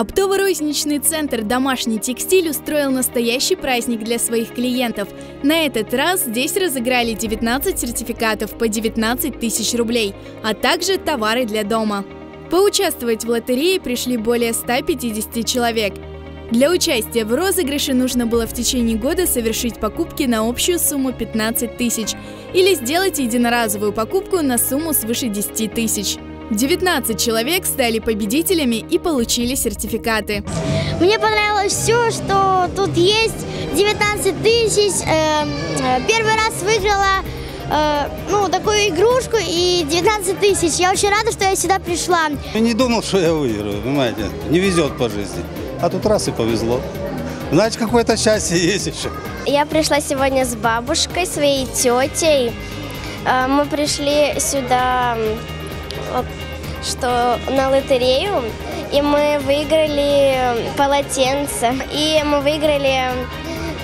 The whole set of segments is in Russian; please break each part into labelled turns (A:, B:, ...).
A: Оптово-розничный центр «Домашний текстиль» устроил настоящий праздник для своих клиентов. На этот раз здесь разыграли 19 сертификатов по 19 тысяч рублей, а также товары для дома. Поучаствовать в лотерее пришли более 150 человек. Для участия в розыгрыше нужно было в течение года совершить покупки на общую сумму 15 тысяч или сделать единоразовую покупку на сумму свыше 10 тысяч. 19 человек стали победителями и получили сертификаты.
B: Мне понравилось все, что тут есть. 19 тысяч. Первый раз выиграла такую игрушку и 19 тысяч. Я очень рада, что я сюда пришла.
C: Я не думал, что я выиграю, понимаете. Не везет по жизни. А тут раз и повезло. Значит, какое-то счастье есть еще.
D: Я пришла сегодня с бабушкой, своей тетей. Мы пришли сюда на лотерею, и мы выиграли полотенце, и мы выиграли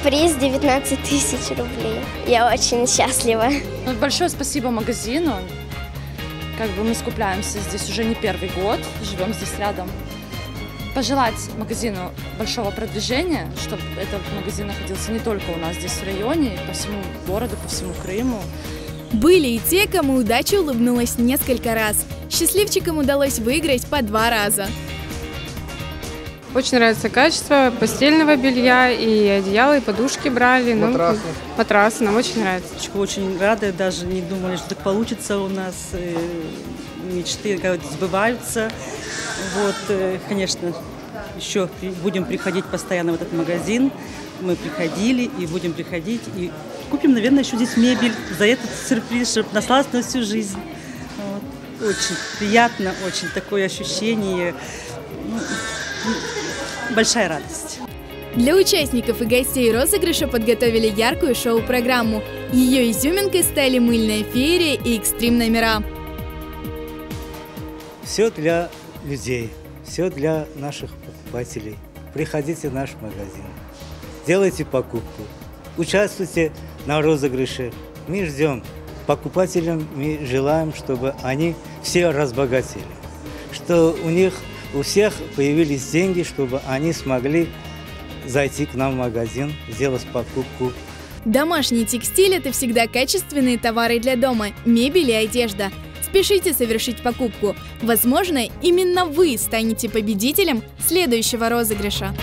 D: приз 19 тысяч рублей. Я очень счастлива.
E: Большое спасибо магазину. Мы скупляемся здесь уже не первый год, живем здесь рядом. Пожелать магазину большого продвижения, чтобы этот магазин находился не только у нас здесь в районе, по всему городу, по всему Крыму.
A: Были и те, кому удача улыбнулась несколько раз. Счастливчикам удалось выиграть по 2 раза.
F: Очень нравится качество постельного белья, и одеяла, и подушки брали. Матрасы нам очень нравится.
G: Очень рада, даже не думали, что так получится у нас. Мечты сбываются. Конечно, еще будем приходить постоянно в этот магазин. Мы приходили и будем приходить. И купим, наверное, еще здесь мебель за этот сюрприз, чтобы наслаться на всю жизнь. Очень приятно, очень такое ощущение. Большая радость.
A: Для участников и гостей розыгрыша подготовили яркую шоу-программу. Ее изюминкой стали мыльная феерия и экстрим-номера.
H: Все для людей, все для наших покупателей. Приходите в наш магазин, делайте покупку, участвуйте на розыгрыше. Мы ждем покупателям, мы желаем, чтобы они все разбогатели, что у всех появились деньги, чтобы они смогли зайти к нам в магазин, сделать покупку.
A: Домашний текстиль – это всегда качественные товары для дома, мебель и одежда. Спешите совершить покупку. Возможно, именно вы станете победителем следующего розыгрыша.